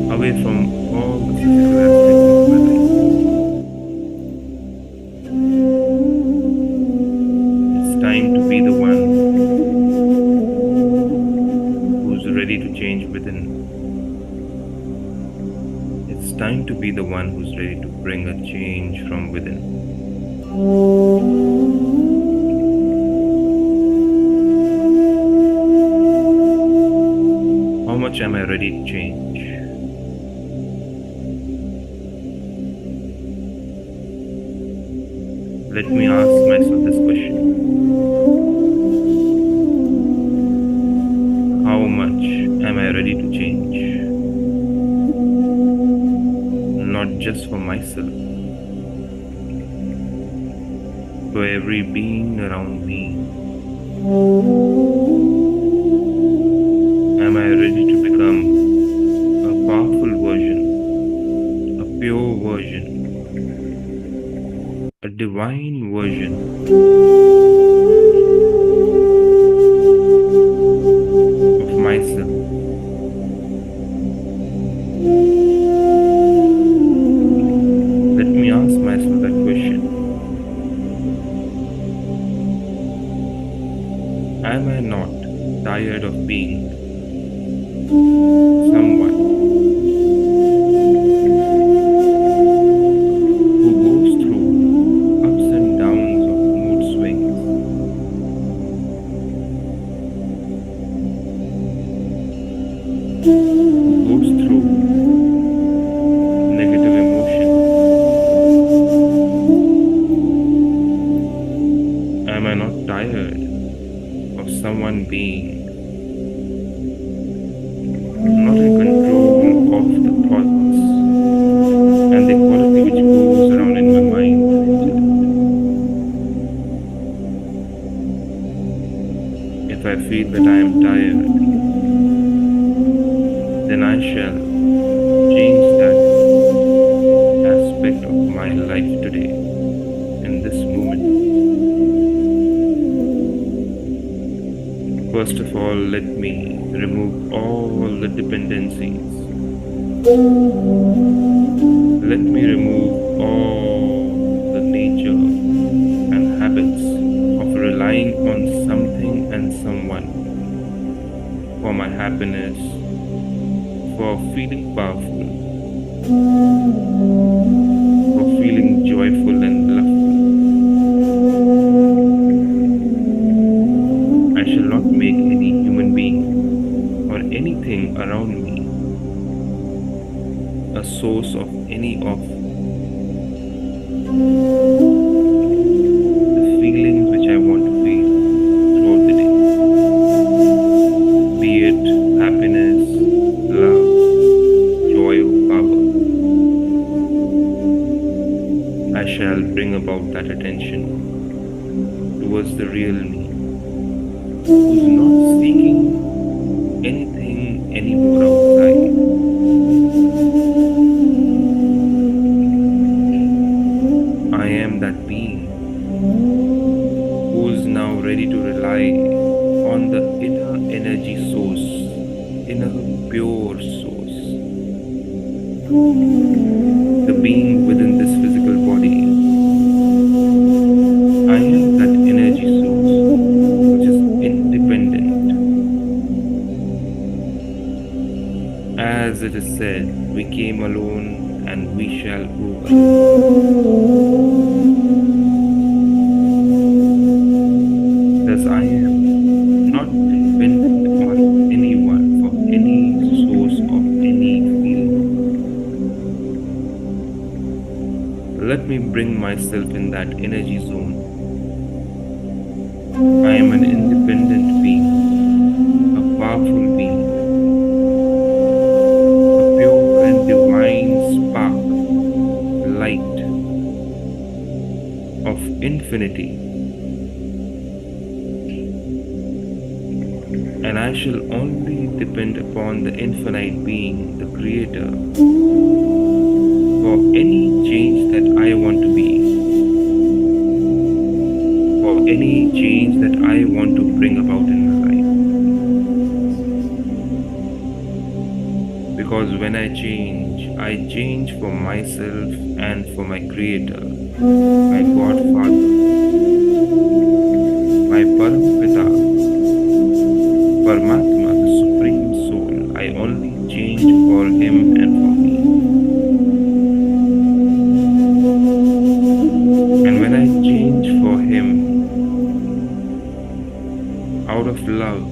Away from all the physical aspects of my life. It's time to be the one who's ready to change within. It's time to be the one who's ready to bring a change from within. How much am I ready to change? Let me ask myself this question. How much am I ready to change? Not just for myself, for every being around me. Am I ready to become a powerful version, a pure version, a divine version of myself? Let me ask myself that question. Am I not tired of being someone who goes through ups and downs of mood swings? Who goes through negative emotions? Am I not tired of someone being not in control of the thoughts and the quality which goes around in my mind? If I feel that I am tired, then I shall change that aspect of my life today, in this moment. First of all, let me remove all the dependencies. Let me remove all the nature and habits of relying on something and someone for my happiness, for feeling powerful, for feeling joyful and loveful. I shall not make any human being or anything around me a source of any of the feelings which I want to feel throughout the day. Be it happiness, love, joy or power. I shall bring about that attention towards the real me, who's not seeking anything anymore outside. I am that being who is now ready to rely on the inner energy source, inner pure source, the being within this physical body. I am that energy source which is independent, As it is said, we came alone and we shall go alone. Thus I am not dependent on anyone for any source of any feeling. Let me bring myself in that energy zone. I am an independent being, a powerful being, a pure and divine spark, light of infinity. And I shall only depend upon the infinite being, the Creator, for any change that I want to be, for any change that I want to bring about in my life. Because when I change for myself and for my Creator, my Godfather, my Parampreet, Paramatma, the Supreme Soul. I only change for Him and for me. And when I change for Him, out of love,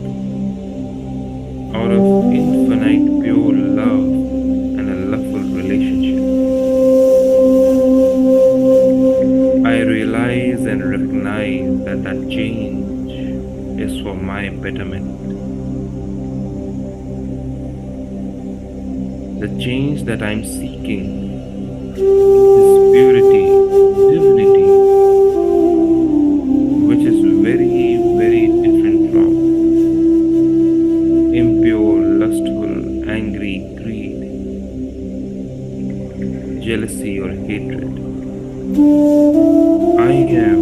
out of infinite pure love and a loveful relationship, I realize and recognize that that change is for my betterment. The change that I'm seeking is purity, divinity, which is very, very different from impure, lustful, angry, greed, jealousy, or hatred. I am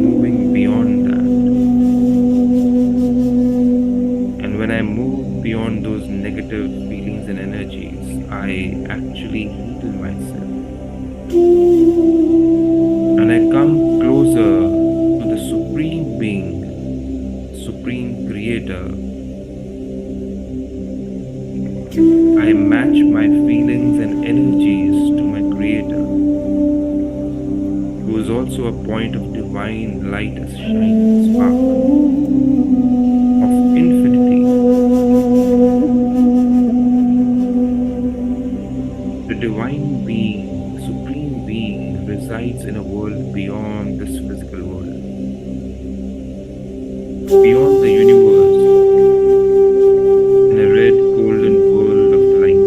moving beyond that. And when I move beyond those negative feelings and energies, I actually heal myself. And I come closer to the Supreme Being, Supreme Creator. I match my feelings and energies to my Creator, who is also a point of divine light, a shining spark of infinity. The divine being, Supreme Being, resides in a world beyond this physical world, beyond the universe, in a red golden world of light,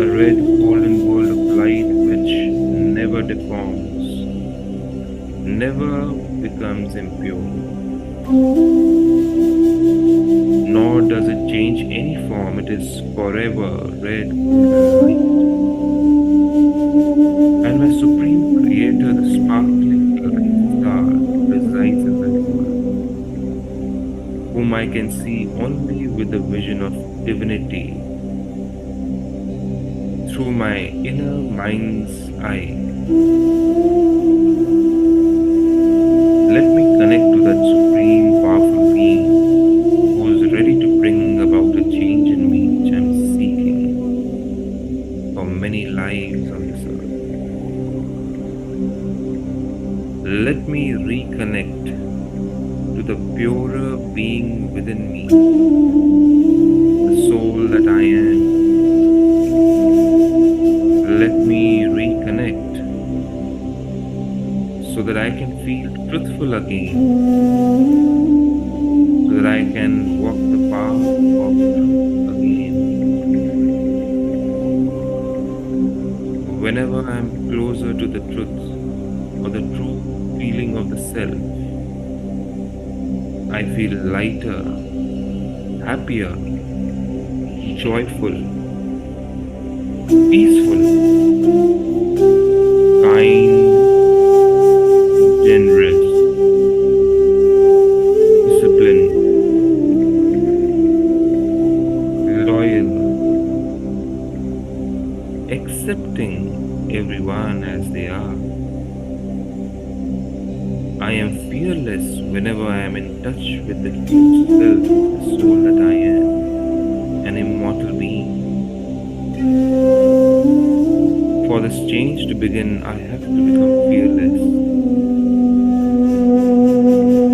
a red golden world of light which never deforms, never becomes impure, nor does it change any form. It is forever red golden light. And my Supreme Creator, the sparkling light star, resides in that world, whom I can see only with the vision of divinity through my inner mind's eye. Let me connect to that Supreme Powerful Being who is ready to bring about a change in me which I am seeking for many lives on this earth. Let me reconnect to the purer being within me, the soul that I am. Let me reconnect so that I can feel truthful again, so that I can walk the path of truth again. Whenever I am closer to the truth or the true feeling of the self, I feel lighter, happier, joyful, peaceful, kind, generous, disciplined, loyal, accepting everyone as they are. I am fearless fearless whenever I am in touch with the true self of the soul that I am, an immortal being. For this change to begin, I have to become fearless.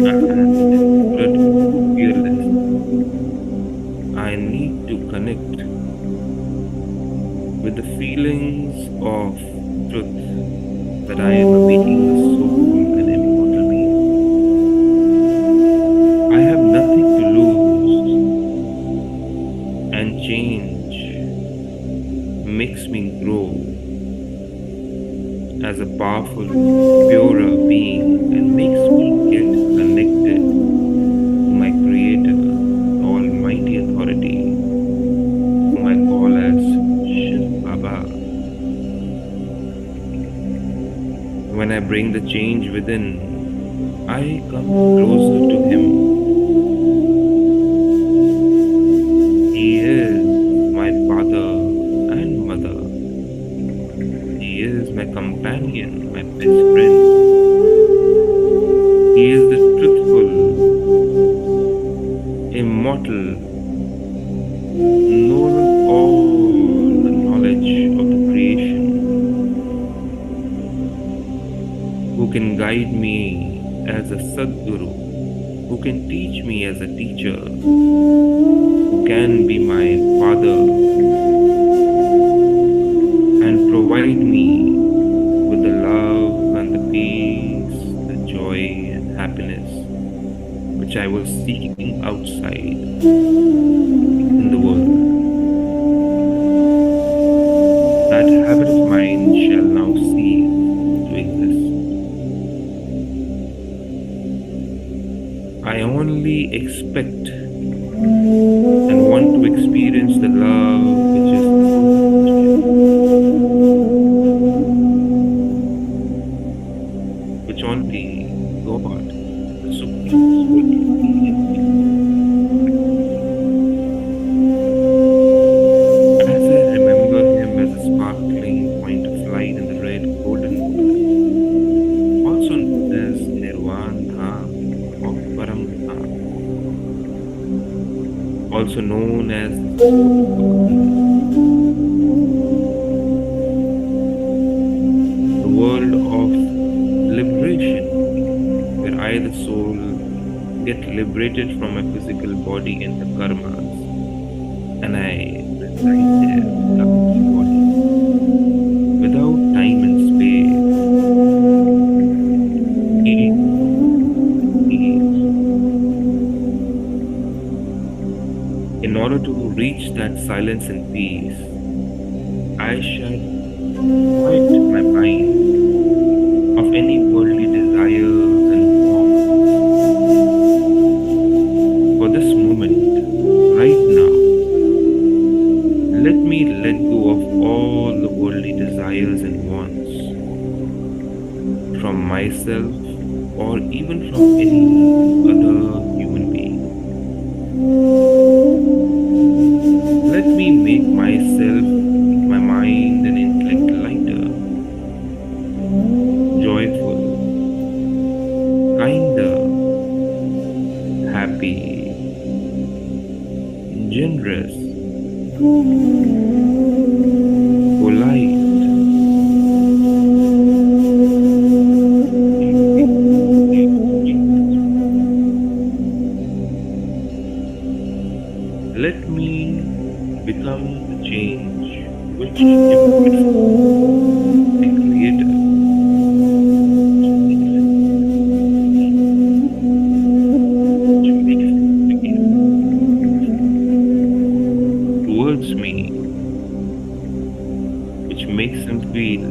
And in order to become fearless, I need to connect with the feelings of truth that I am a beingless soul, an immortal being. I have nothing to lose, and change makes me grow as a powerful, purer being and makes me get connected to my Creator, the Almighty Authority, whom I call as Shiv Baba. When I bring the change within, I come closer to Him. He is my father and mother. He is my companion, my best friend. He is the truthful, immortal, knower of all the knowledge of the creation, who can guide me as a Sadguru, who can teach me as a teacher, who can be my father and provide me with the love and the peace, the joy and happiness which I was seeking outside in the world. That habit of mine shall now cease to exist. I only expect and want to experience the love which is which only God, the Supreme Soul, can as I remember Him as a sparkling point of light in the red golden water, also known as Nirvana of Parampreet, also known as the world of liberation, where I, the soul, get liberated from my physical body and the karmas, and I reside there without body, without time and space. In order to reach that silence and peace, I shall quiet my mind of any worldly desires and wants. For this moment, right now, let me let go of all the worldly desires and wants from myself or even from any other human being. Let me make myself, my mind and intellect lighter, joyful, kinder, happy, generous, polite, let me become the change which impressed the Creator towards me, which makes Him feel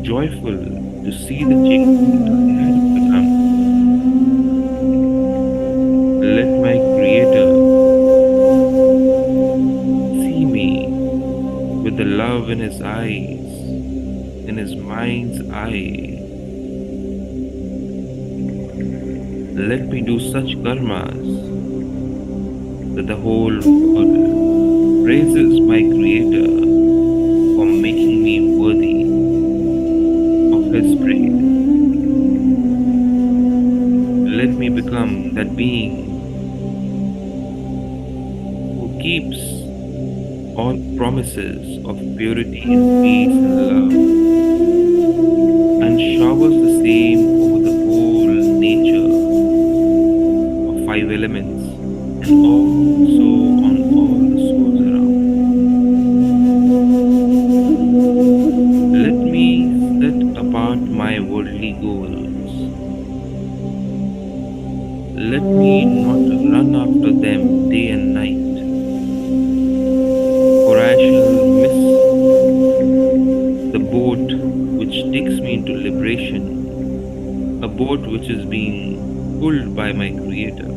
joyful to see the change that I had become. Let my Creator see me with the love in His eyes, in His mind's eye. Let me do such karmas that the whole world praises my Creator for making me worthy of His praise. become that being who keeps all promises of purity and peace and love, and showers the same over the whole nature of five elements and also on all the souls around. Let me set apart my worldly goals. Let me not run after them day and night, for I shall miss the boat which takes me into liberation, a boat which is being pulled by my Creator.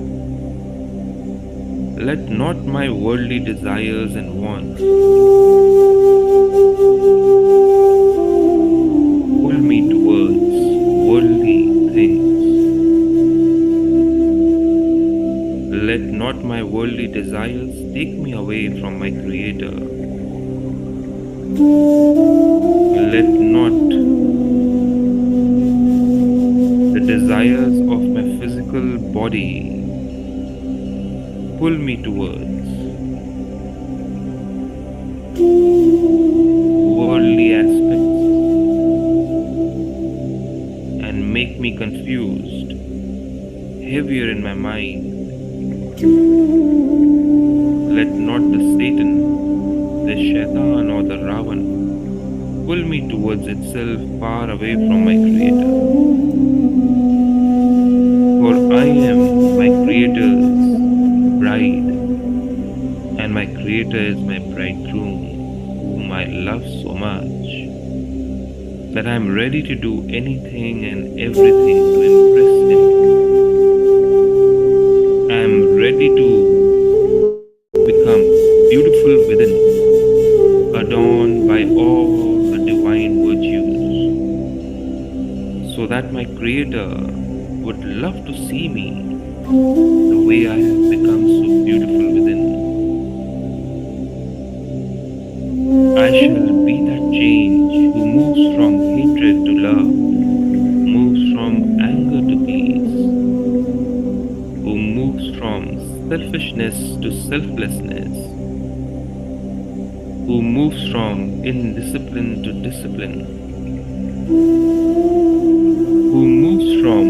Let not my worldly desires and wants pull me towards worldly things. Let not my worldly desires take me away from my Creator. Let not the desires of my physical body pull me towards worldly aspects and make me confused, heavier in my mind. Let not the Satan, the Shaitan or the Ravan pull me towards itself far away from my Creator. For I am my Creator's bride, and my Creator is my bridegroom, whom I love so much that I am ready to do anything and everything to impress Him. I am ready to become beautiful within, adorned by all the divine virtues, so that my Creator would love to see me the way I have become so beautiful within. I shall be that change who moves from hatred to love, moves from anger to peace, who moves from selfishness to selflessness, who moves from indiscipline to discipline, who moves from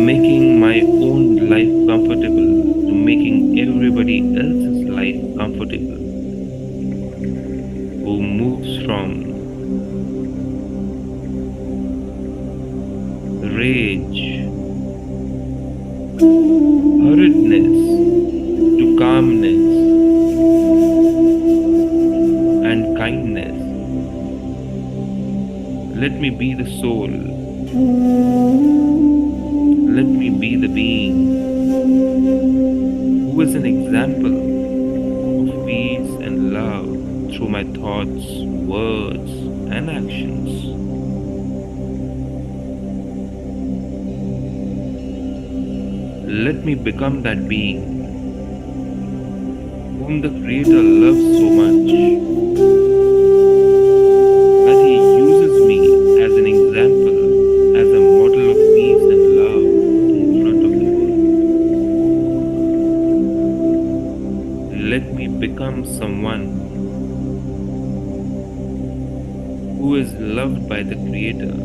making my own life comfortable to making everybody else's life comfortable, who moves from rage, hurriedness to calmness and kindness. Let me be the soul. Let me be the being who is an example of peace and love through my thoughts, words, and actions. Let me become that being whom the Creator loves so much that He uses me as an example, as a model of peace and love in front of the world. Let me become someone who is loved by the Creator.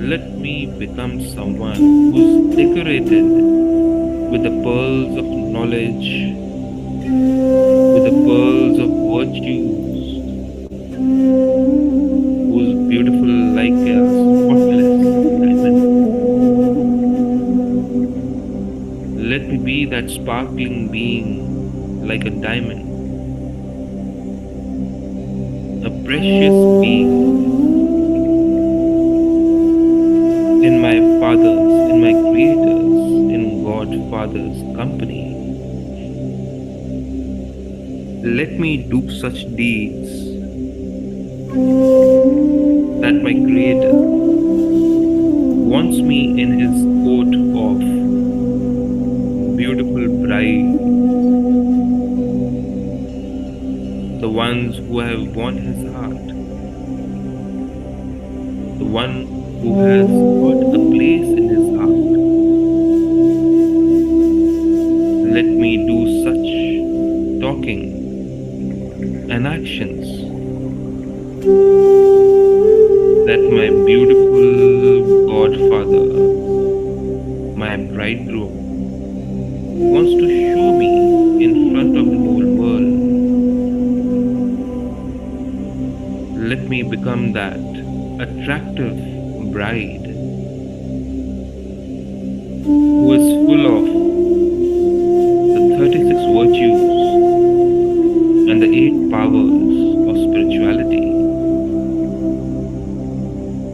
Let me become someone who's decorated with the pearls of knowledge, with the pearls of virtues, who's beautiful like a spotless diamond. Let me be that sparkling being like a diamond, a precious being in my Father's, in my Creator's, in God Father's company. Let me do such deeds that my Creator wants me in His court of beautiful bride, the ones who have won His heart, the one who has got a place in his heart. Let me do such talking and actions that my beautiful godfather, my bridegroom, wants to show me in front of the whole world. Let me become that attractive bride who is full of the 36 virtues and the 8 powers of spirituality.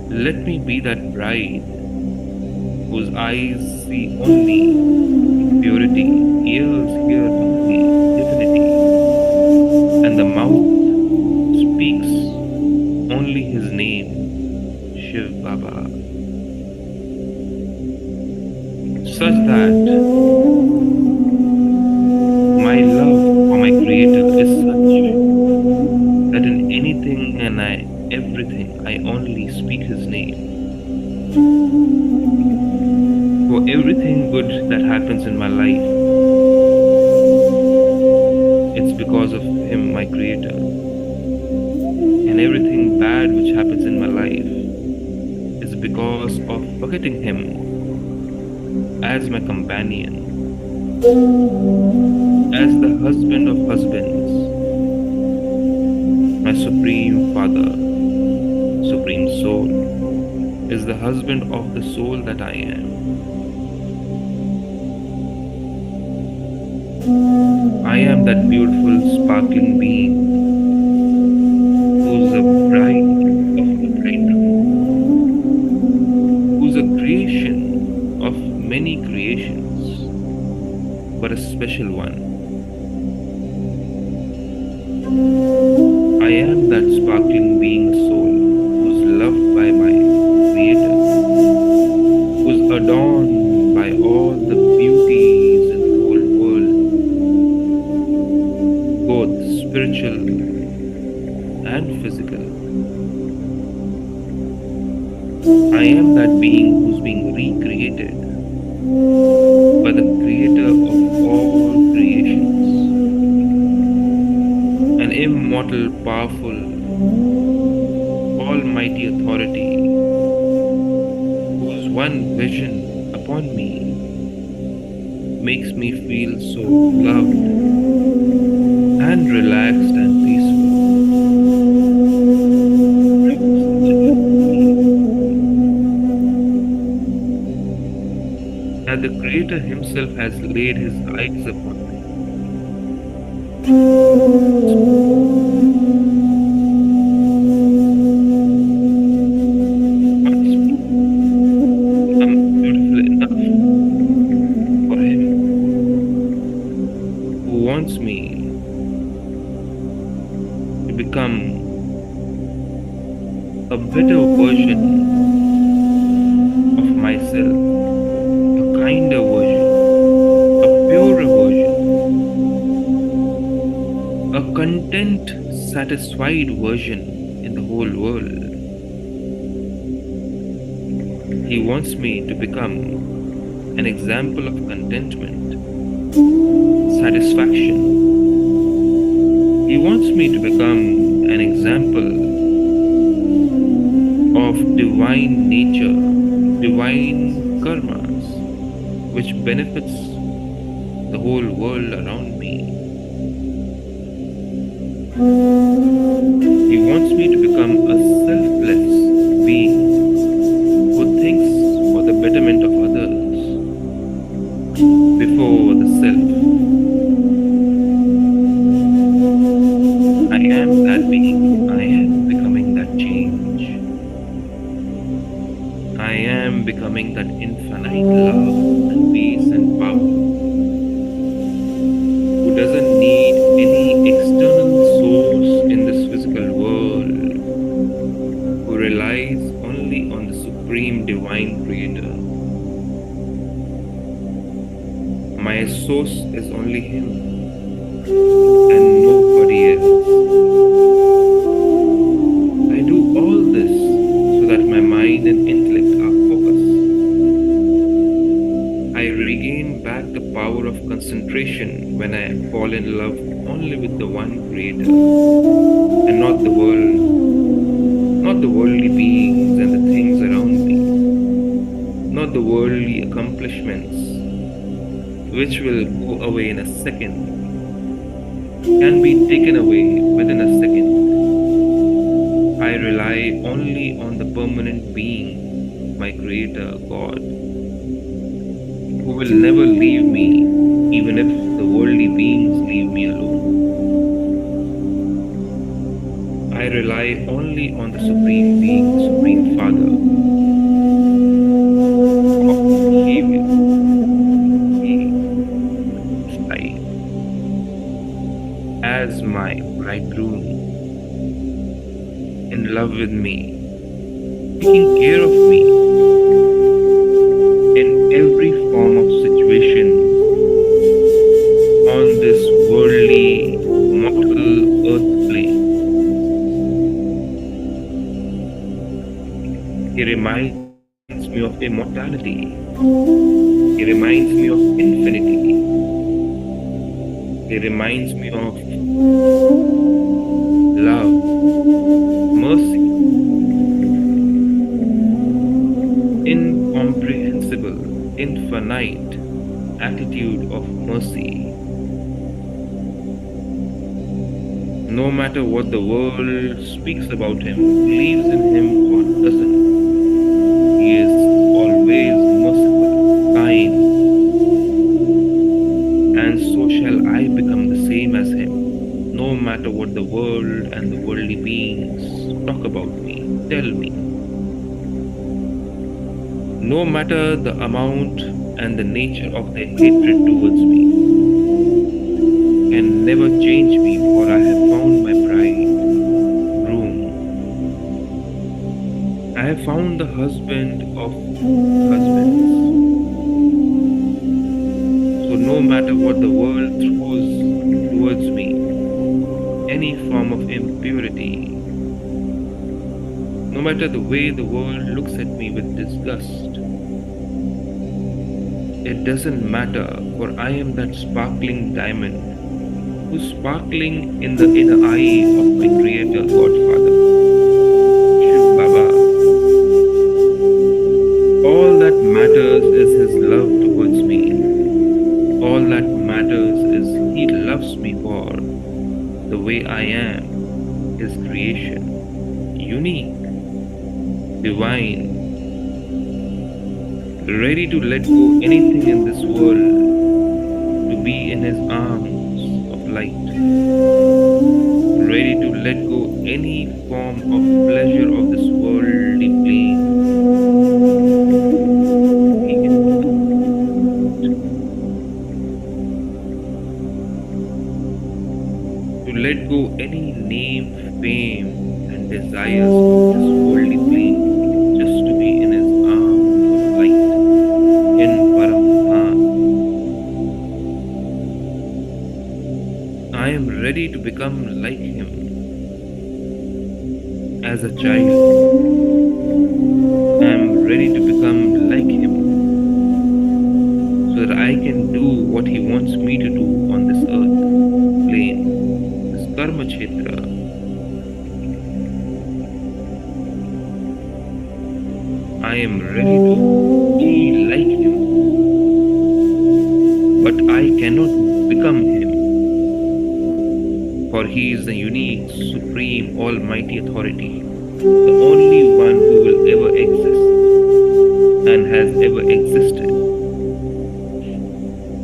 Let me be that bride whose eyes see only purity, ears hear only divinity, and the mouth speaks only his name, Shiv Baba, such that my love for my Creator is such that in anything and everything I only speak his name. For everything good that happens in my life, it's because of him, my Creator. And everything bad which happens in my life is because of forgetting him as my companion, as the husband of husbands, my supreme father, supreme soul, is the husband of the soul that I am. I am that beautiful sparkling being who's the bride of the bridegroom, who's a creation of many creations, but a special one. I am that sparkling being soul who's loved by my Creator, who's adorned by all the beauties in the whole world, both spiritual and physical. I am that being who's being recreated by the Creator of all creations, an immortal, powerful, almighty authority whose one vision upon me makes me feel so loved and relaxed and peaceful. That the Creator himself has laid his eyes upon me. I'm beautiful enough for him, who wants me to become a better version of myself, a kinder version, a purer version, a content, satisfied version in the whole world. He wants me to become an example of contentment, satisfaction. He wants me to become an example of divine nature, divine karmas, which benefits the whole world around me. He wants me to become a selfless being who thinks for the betterment of others before the self. I am that being. I am becoming that change. I am becoming that infinite love and peace and power, who doesn't need any external source in this physical world, who relies only on the supreme divine Creator. My source is only him and nobody else. I do all this so that my mind and intellect regain back the power of concentration when I fall in love only with the one creator and not the world, not the worldly beings and the things around me, not the worldly accomplishments which will go away in a second, can be taken away within a second. I rely only on the permanent being, my creator, God, who will never leave me, even if the worldly beings leave me alone. I rely only on the Supreme Being, Supreme Father of behavior, life, as my bridegroom, in love with me, taking care of me in every form of situation on this worldly, mortal earth plane. He reminds me of immortality. He reminds me of infinity. He reminds me of love, mercy, incomprehensible, infinite attitude of mercy. No matter what the world speaks about him, believes in him or doesn't, he is always merciful, kind, and so shall I become the same as him, no matter what the world and the worldly beings talk about me, tell me. No matter the amount and the nature of their hatred towards me, can never change me, for I have found my bride, groom. I have found the husband of husbands. So no matter what the world throws towards me, any form of impurity, no matter the way the world looks at me with disgust, it doesn't matter, for I am that sparkling diamond who's sparkling in the inner eye of my Creator, Godfather, Shiv Baba. All that matters is His love towards me. All that matters is He loves me for the way I am, His creation, unique, divine, ready to let go anything in this world to be in His arms of light, ready to let go any form of pleasure of this worldly plane, to let go any name, fame, and desires of this worldly plane, just to be in His arms of light, in Parampreet. I am ready to become like Him as a child. I am ready to become like Him so that I can do what He wants me to do on this earth plane, this karma kshetra. I am ready to be like Him, but I cannot become Him. For He is the unique, supreme, almighty authority, the only one who will ever exist and has ever existed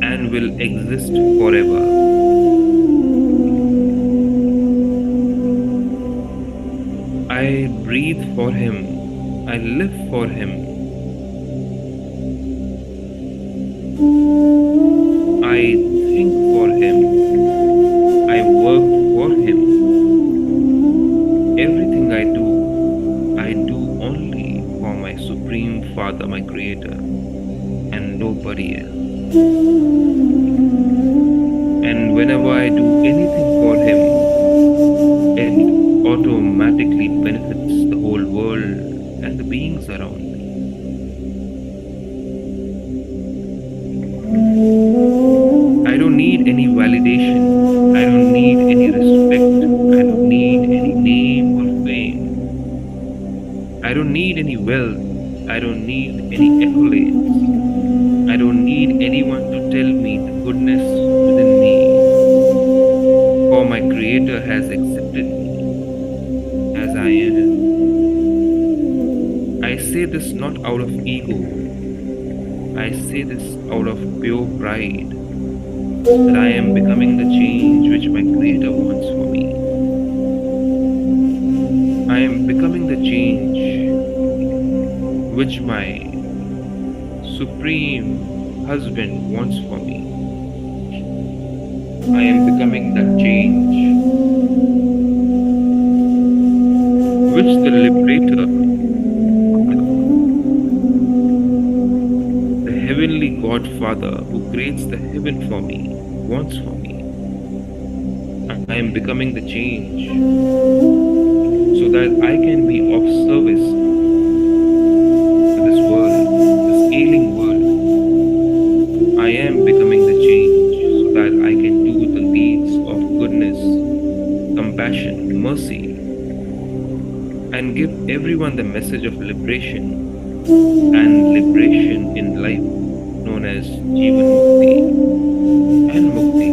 and will exist forever. I breathe for Him, I live for Him, I think for Him, I work for Him. Everything I do only for my Supreme Father, my Creator, and nobody else. And whenever I do anything for Him, it automatically benefits the whole world and the beings around me. need any validation. I don't need any respect. I don't need any name or fame. I don't need any wealth. I don't need any accolades. I don't need anyone to tell me the goodness within me. For my Creator has accepted me as I am. I say this not out of ego. I say this out of pure pride that I am becoming the change which my Creator wants for me. I am becoming the change which my Supreme Husband wants for me. I am becoming that change which the Liberator, the Heavenly Godfather who creates the heaven for me, wants for me. I am becoming the change so that I can be of service to this world, this ailing world. I am becoming the change so that I can do the deeds of goodness, compassion, mercy, and give everyone the message of liberation and liberation in life known as Jivan Mukti and Mukti,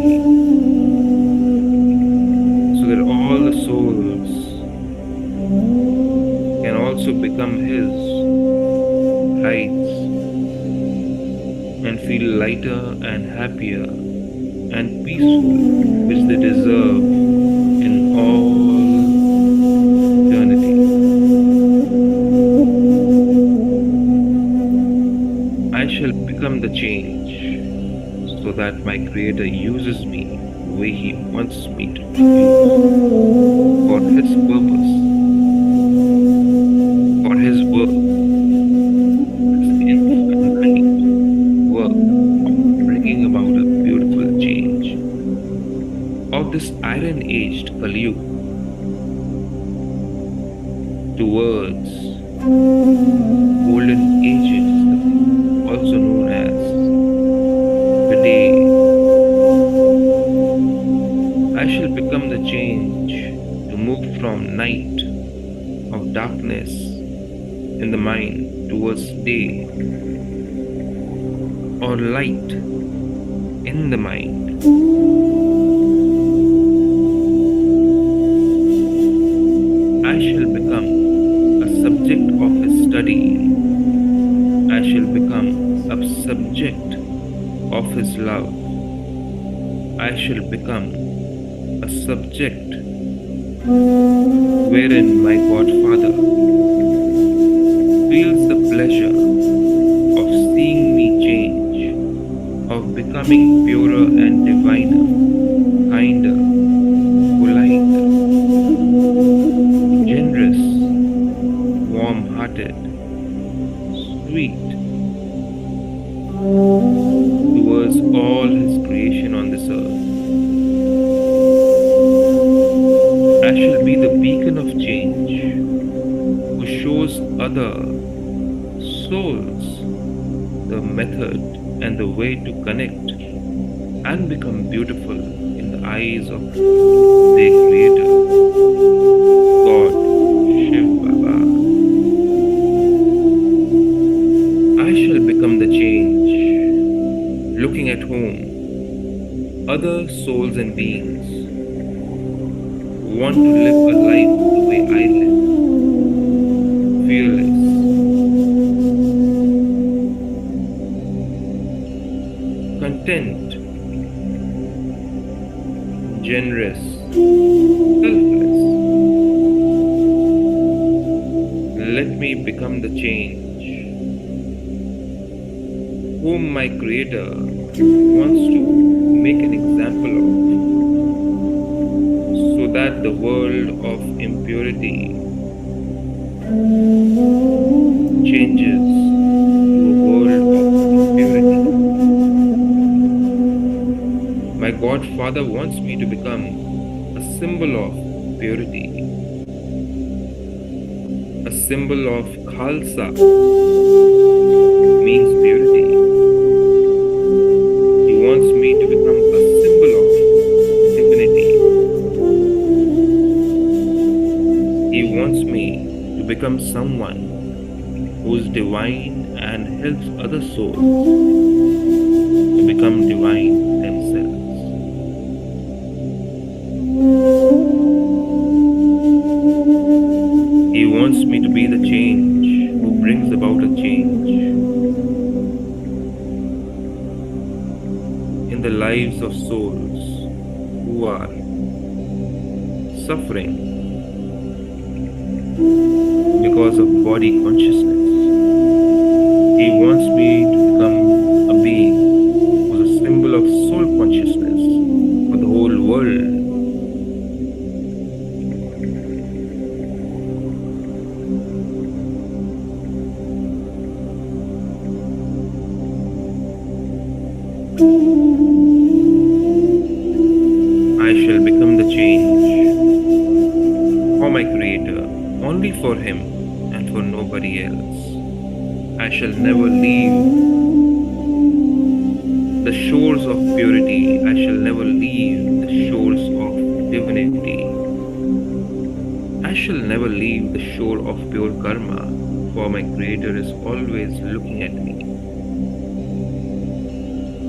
so that all the souls can also become His lights and feel lighter and happier and peaceful, which they deserve in all eternity. I shall become the change so that my Creator uses me the way He wants me to be used for His purpose, for His work, His infinite work of bringing about a beautiful change of this iron-aged Kali Yuga towards golden ages, also known as the day. I shall become the change to move from night of darkness in the mind towards day or light in the mind. I shall become a subject of His study. I shall become a subject of His love. I shall become a subject wherein my Godfather feels the pleasure of seeing me change, of becoming purer and diviner, kinder, polite, generous, warm-hearted, sweet towards all His creation on this earth. I shall be the beacon of change who shows other souls the method and the way to connect and become beautiful in the eyes of their Creator, God, Shiv Baba. I shall become the change, looking at whom other souls and beings want to live a life the way I live, fearless, content, generous, selfless. Let me become the change whom my Creator wants to make an example of, so that the world of impurity changes to a world of purity. My Godfather wants me to become a symbol of purity, a symbol of Khalsa, means purity. He wants me to become a symbol become someone who is divine and helps other souls to become divine themselves. He wants me to be the change who brings about a change in the lives of souls who are suffering because of body consciousness. He wants me to become a being who is a symbol of soul consciousness for the whole world. I shall become the change for my Creator, only for Him and for nobody else. I shall never leave the shores of purity. I shall never leave the shores of divinity. I shall never leave the shore of pure karma, for my Creator is always looking at me.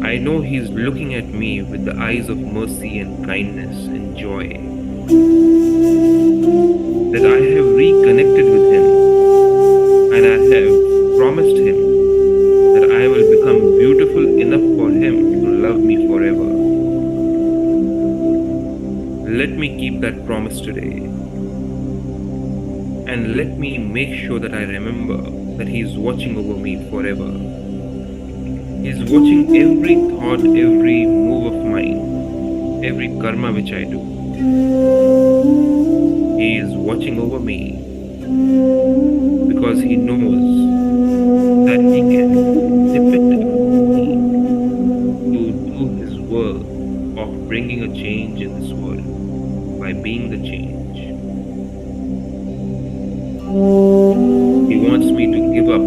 I know He is looking at me with the eyes of mercy and kindness and joy. That I have reconnected with Him, and I have promised Him that I will become beautiful enough for Him to love me forever. Let me keep that promise today, and let me make sure that I remember that He is watching over me forever. He is watching every thought, every move of mine, every karma which I do. He is watching over me because He knows that He can depend on me to do His work of bringing a change in this world by being the change. He wants me to give up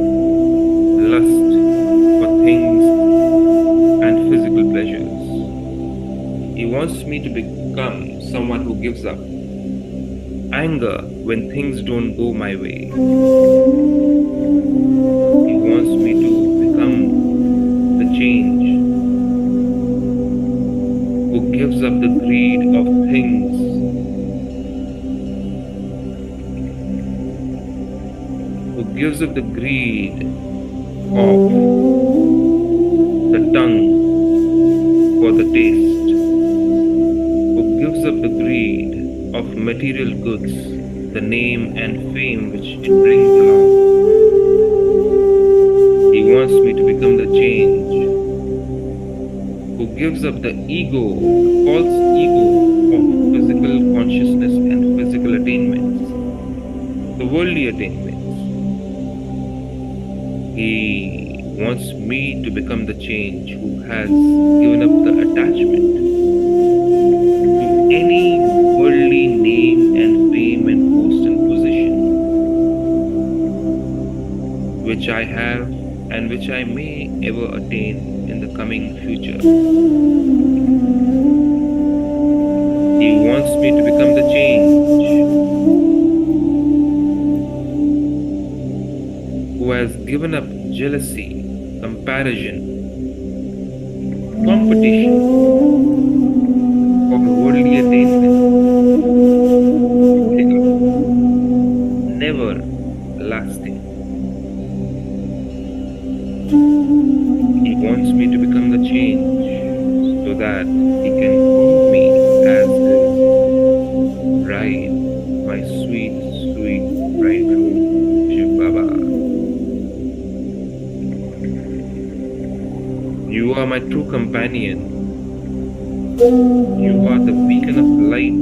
lust for things and physical pleasures. He wants me to become someone who gives up anger when things don't go my way. He wants me to become the change who gives up the greed of things, who gives up the greed of the tongue for the taste, who gives up the greed of material goods, the name and fame which it brings along. He wants me to become the change who gives up the ego, the false ego of physical consciousness and physical attainments, the worldly attainments. He wants me to become the change who has given up the attachment to any worldly name and fame and post and position which I have and which I may ever attain in the coming future. He wants me to become the change who has given up jealousy, comparison, competition for worldly attainment, never lasting. He wants me to become the change so that He can hold me as His bride, my sweet, sweet bridegroom, Shiv Baba. You are my true companion. You are the beacon of light,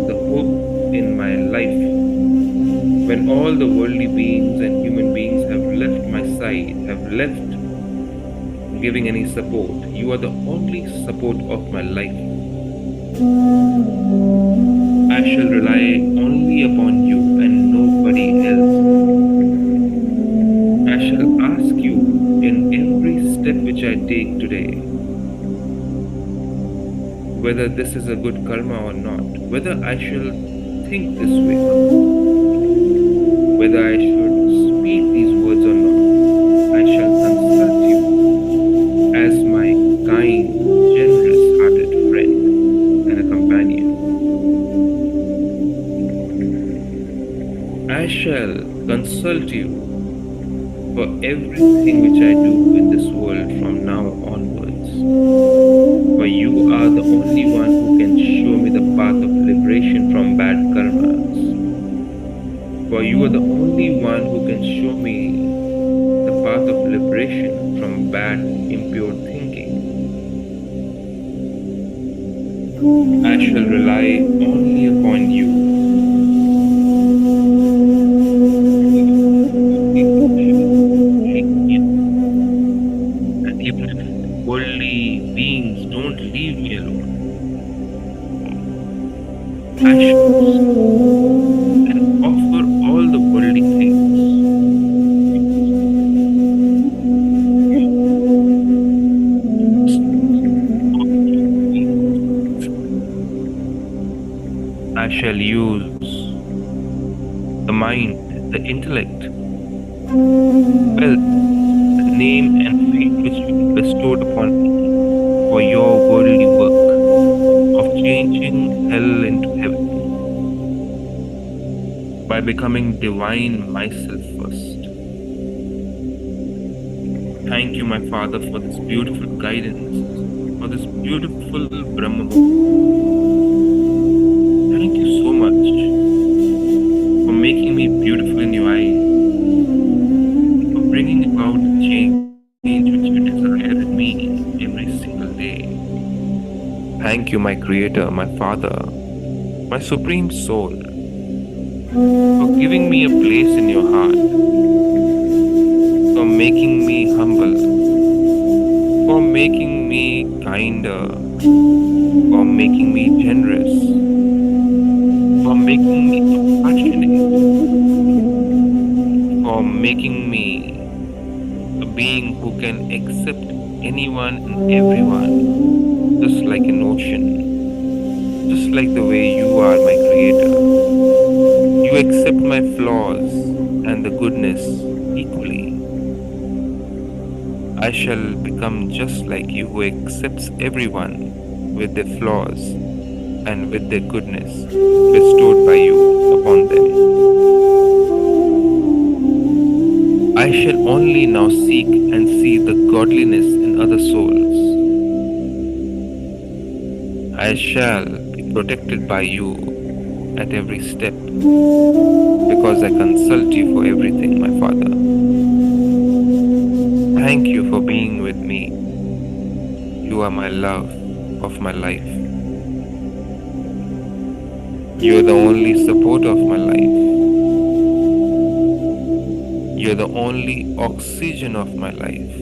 the hope in my life. When all the worldly beings and human beings have left my side, have left giving any support, you are the only support of my life. I shall rely only upon you and nobody else. I shall ask you in every step which I take today, whether this is a good karma or not, whether I shall think this way, whether I should speak these words or not. I shall consult you as my kind, generous-hearted friend and a companion. I shall consult you for everything which I do in this world from now onwards. For you are the only one who can show me the path of liberation from bad karmas. For you are the only one who can show me the path of liberation from bad, impure thinking. I shall rely only upon you. And even if worldly beings don't leave me alone, I shall and offer all the worldly things. I shall use the mind, the intellect, wealth, the name and fame which you bestowed upon me for your worldly work of changing hell into heaven by becoming divine myself first. Thank you, my Father, for this beautiful guidance, for this beautiful Brahmakumaris. Thank you so much for making me beautiful in your eyes, for bringing about the change which you desire in me every single day. Thank you, my Creator, my Father, my Supreme Soul, for giving me a place in your heart, for making me humble, for making me kinder, for making me generous, for making me compassionate, for making me a being who can accept anyone and everyone, just like an ocean, just like the way you are, my Creator. You accept my flaws and the goodness equally. I shall become just like you, who accepts everyone with their flaws and with their goodness bestowed by you upon them. I shall only now seek and see the godliness in other souls. I shall be protected by you at every step, because I consult you for everything, my Father. Thank you for being with me. You are my love of my life. You are the only support of my life. You are the only oxygen of my life.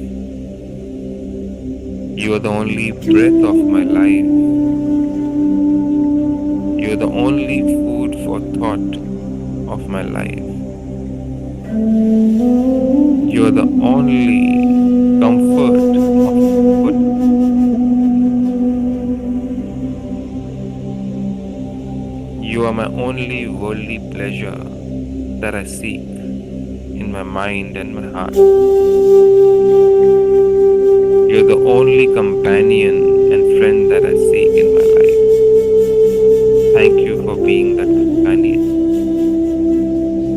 You are the only breath of my life. You are the only food for thought of my life. You are the only comfort of food. You are my only worldly pleasure that I seek in my mind and my heart. You are the only companion and friend that I seek in my life. Thank you for being that companion.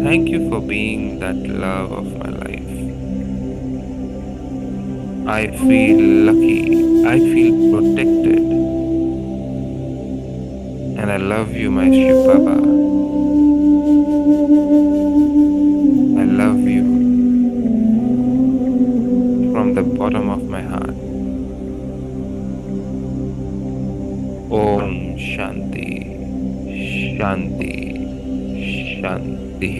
Thank you for being that love of my life. I feel lucky. I feel protected. And I love you, my Shiv Baba. I love you from the bottom of my heart. Om Shanti, Shanti, Shanti.